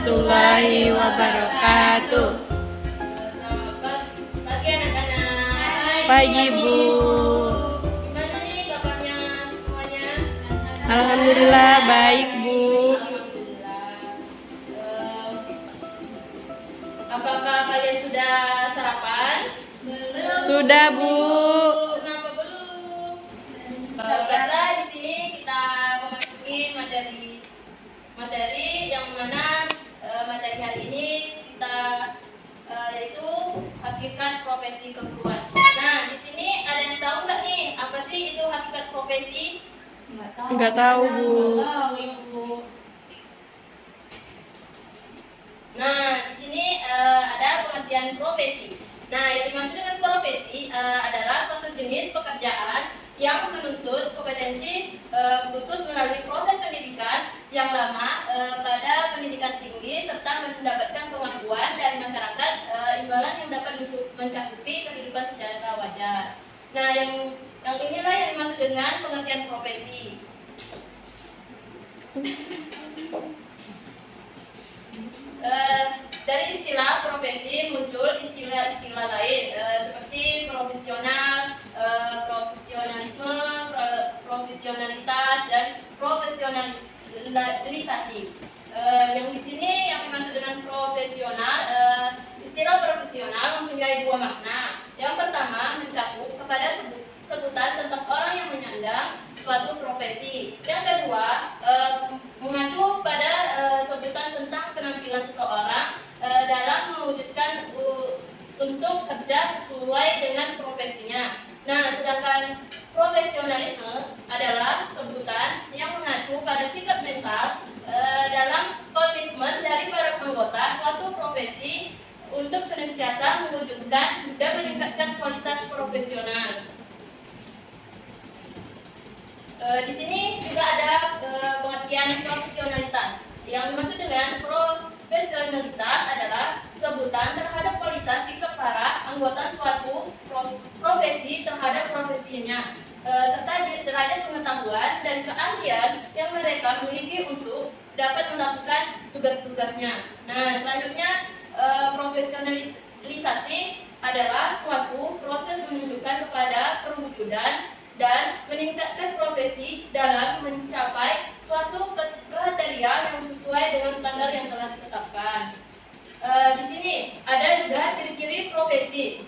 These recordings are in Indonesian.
warahmatullahi wabarakatuh. Selamat pagi anak-anak. Pagi Bu. Gimana nih kabarnya semuanya? Alhamdulillah baik Bu. Alhamdulillah. Apakah kalian sudah sarapan? Belum. Sudah Bu. Kenapa belum? Karena di sini kita memasuki materi yang mana materi hari ini kita yaitu hakikat profesi keguruan. Nah, di sini ada yang tahu nggak nih apa sih itu hakikat profesi? Nggak tahu Bu. Nggak tahu Ibu. Nah, di sini ada pengertian profesi. Nah, yang dimaksud dengan profesi adalah suatu jenis pekerjaan yang menuntut kompetensi khusus melalui proses pendidikan yang lama pada pendidikan tinggi serta mendapatkan pengakuan dari masyarakat imbalan yang dapat mencakupi kehidupan secara wajar. Nah, yang inilah yang dimaksud dengan pengertian profesi. Dari istilah profesi muncul istilah-istilah lain seperti profesional, profesionalisme, profesionalitas, dan profesionalisasi. Yang di sini yang dimaksud dengan profesional, istilah profesional mempunyai dua makna. Yang pertama mencakup kepada sebutan tentang orang yang menyandang suatu profesi. Yang kedua mengacu pada sebutan tentang penampilan seseorang dalam mewujudkan untuk kerja sesuai dengan profesinya. Nah, sedangkan profesionalisme adalah sebutan yang mengacu pada sikap mental dalam komitmen dari para anggota suatu profesi untuk senantiasa mewujudkan dan meningkatkan kualitas profesional. Di sini juga ada pengertian profesionalitas. Yang dimaksud dengan profesionalitas adalah sebutan terhadap kualitas sikap para anggota suatu profesi terhadap profesinya, serta derajat pengetahuan dan keahlian yang mereka miliki untuk dapat melakukan tugas-tugasnya. Nah, selanjutnya profesionalisasi adalah suatu proses menunjukkan kepada perwujudan dan meningkatkan profesi dalam mencapai suatu kriteria yang sesuai dengan standar yang telah ditetapkan. Di sini ada juga ciri-ciri profesi.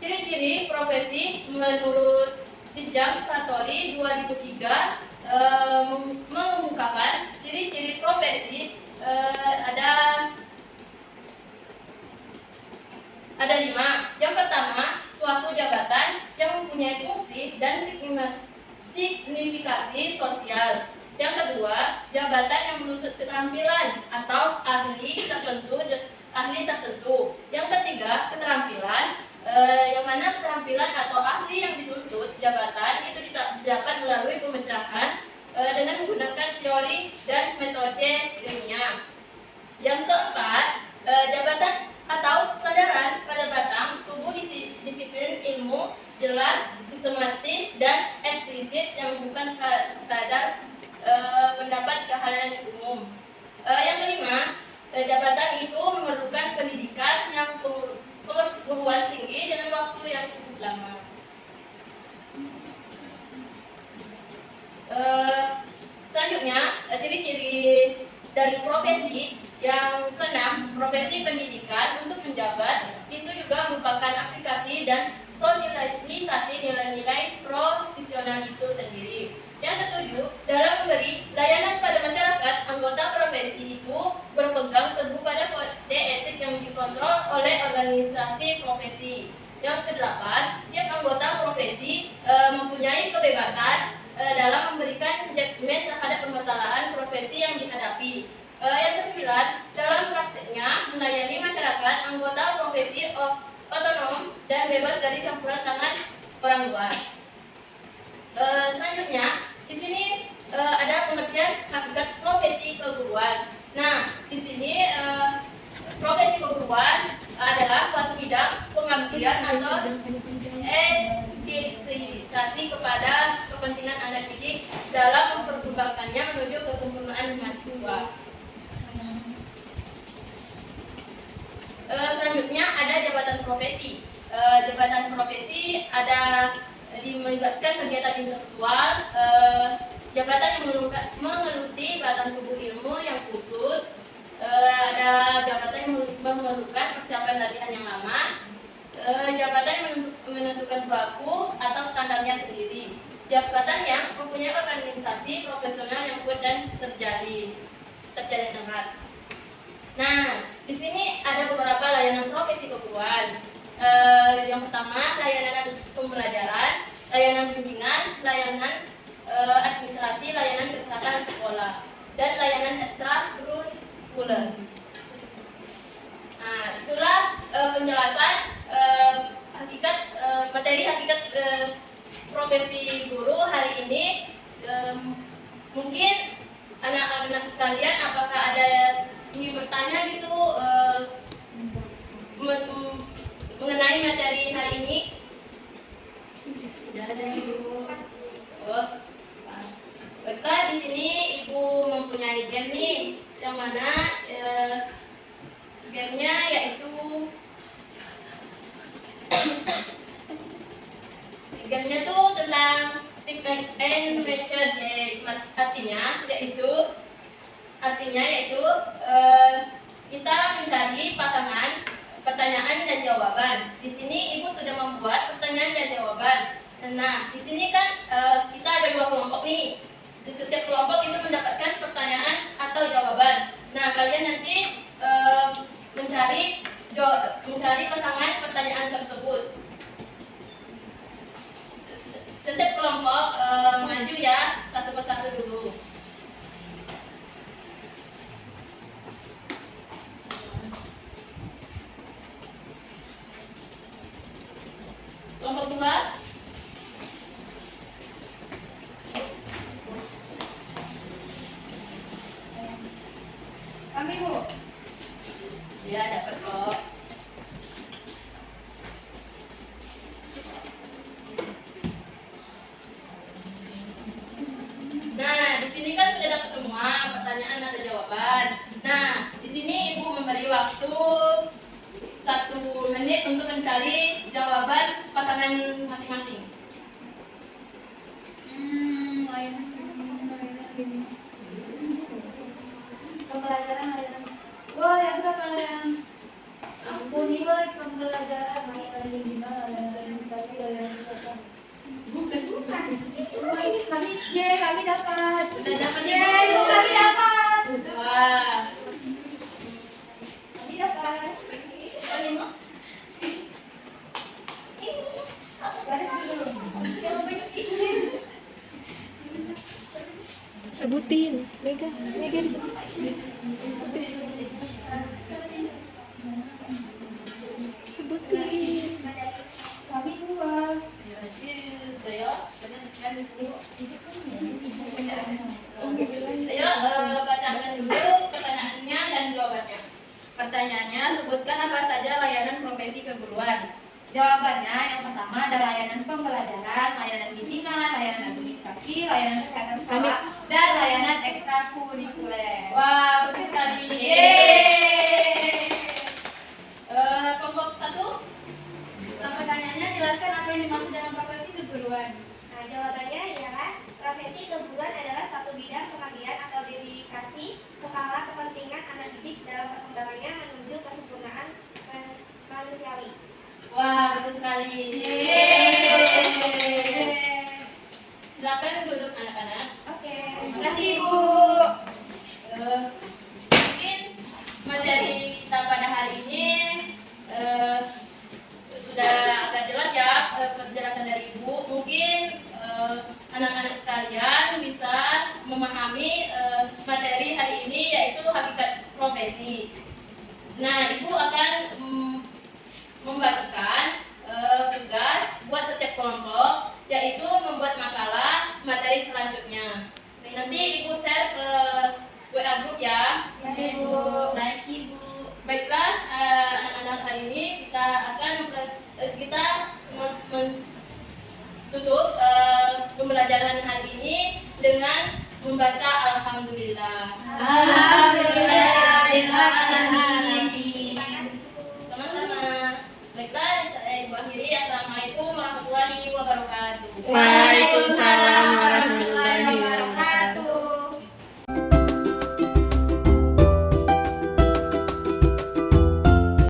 Ciri-ciri profesi menurut Jenjang Satori 2003 mengungkapkan ciri-ciri profesi ada 5. Yang pertama, suatu jabatan yang mempunyai fungsi dan signifikasi sosial. Yang kedua, jabatan yang menuntut keterampilan atau ahli tertentu. Yang ketiga, keterampilan yang mana keterampilan atau ahli yang dituntut jabatan itu dapat melalui pemecahan dengan menggunakan teori dan metode ilmiah. Yang keempat, jabatan atau kesadaran pada batang tubuh disiplin ilmu jelas, sistematis, dan eksplisit yang bukan sekadar pendapat keahlian umum. Yang kelima, jabatan itu memerlukan pendidikan yang pengetahuan tinggi dengan waktu yang cukup lama. Selanjutnya, ciri-ciri dari profesi. Yang keenam, profesi pendidikan untuk menjabat itu juga merupakan aplikasi dan sosialisasi nilai-nilai profesional itu sendiri. Yang ketujuh, dalam memberi layanan pada masyarakat, anggota profesi itu berpegang teguh pada kode etik yang dikontrol oleh organisasi profesi. Yang kedelapan, tiap anggota profesi mempunyai kebebasan dalam memberikan judgement terhadap permasalahan profesi yang dihadapi. Yang kesembilan, dalam praktiknya melayani masyarakat, anggota profesi otonom dan bebas dari campuran tangan orang luar. Selanjutnya, di sini ada pengertian hakikat profesi keguruan. Nah, di sini profesi keguruan adalah suatu bidang pengabdian atau dedikasi kepada kepentingan anak didik dalam memperkembangkannya menuju kesempurnaan mahasiswa. jabatan profesi. Jabatan profesi ada melibatkan kegiatan intelektual, jabatan yang mengeluti batang tubuh ilmu yang khusus, ada jabatan yang memerlukan persiapan latihan yang lama, jabatan yang menentukan baku atau standarnya sendiri, jabatan yang mempunyai organisasi profesional yang kuat dan terjalin erat. Nah, di sini ada beberapa layanan profesi keguruan. Yang pertama, layanan pembelajaran, layanan bimbingan, layanan administrasi, layanan kesehatan sekolah, dan layanan ekstrakurikuler. Nah, itulah penjelasan materi hakikat profesi guru hari ini. Mungkin anak-anak sekalian, apakah ada yang bertanya gitu mengenai materi hari ini? Tidak ada ibu. Oh, baiklah, di sini ibu mempunyai game nih, yang mana gamenya yaitu gamenya tuh tentang tip and measure game. Artinya yaitu kita mencari pasangan pertanyaan dan jawaban. Di sini ibu sudah membuat pertanyaan dan jawaban. Nah, di sini kan kita ada 2 kelompok nih. Di setiap kelompok itu mendapatkan pertanyaan atau jawaban. Nah, kalian nanti mencari pasangan pertanyaan tersebut. Setiap kelompok maju ya, satu persatu dulu. Kelompok 2. Kami, Bu. Ya, dapat kok. Nah, di sini kan sudah dapat semua pertanyaan atau jawaban. Nah, di sini ibu memberi waktu 1 menit untuk mencari jawaban pasangan masing-masing. Pembelajaran. Wah, yang berapa layanan? Ampun, iya, pembelajaran layanan gimana? Layanan administrasi, layanan kesehatan. Bukan. Wah, ini kami dapat. Sudah dapat Yeay, ibu. Bu, kami dapat. Wah. Kami dapat. Garis dulu. Yang banyak sih. Sebutin, Mega sebutin. Kami 2. Ayo bacakan dulu pertanyaannya dan jawabannya. Pertanyaannya, sebutkan apa saja layanan profesi keguruan. Jawabannya yang pertama ada layanan pembelajaran, layanan bimbingan, layanan administrasi, layanan kesehatan sekolah, dan layanan ekstrakurikuler. Wah, betul sekali. Yeay. Kelompok 1. Pertanyaannya, jelaskan apa yang dimaksud dengan profesi keguruan. Nah, jawabannya ialah profesi keguruan adalah suatu bidang pengabdian atau dedikasi kepala kepentingan anak didik dalam perkembangannya menuju kesempurnaan manusiawi. Wah, betul sekali. Yeay. Silakan duduk anak-anak. Oke. Terima kasih, Bu. Mungkin materi kita pada hari ini sudah agak jelas ya penjelasan dari Ibu. Mungkin anak-anak sekalian bisa memahami materi hari ini, yaitu hakikat profesi. Nah, Ibu akan membagikan tugas buat setiap kelompok, yaitu membuat makalah materi selanjutnya. Nanti Ibu share ke WA group ya. Ya, Ibu. Baik, Ibu. Baiklah, anak-anak hari ini kita akan tutup pembelajaran hari ini dengan membaca Alhamdulillah. Alhamdulillah. Sama-sama. wabarakatuh. Waalaikumsalam.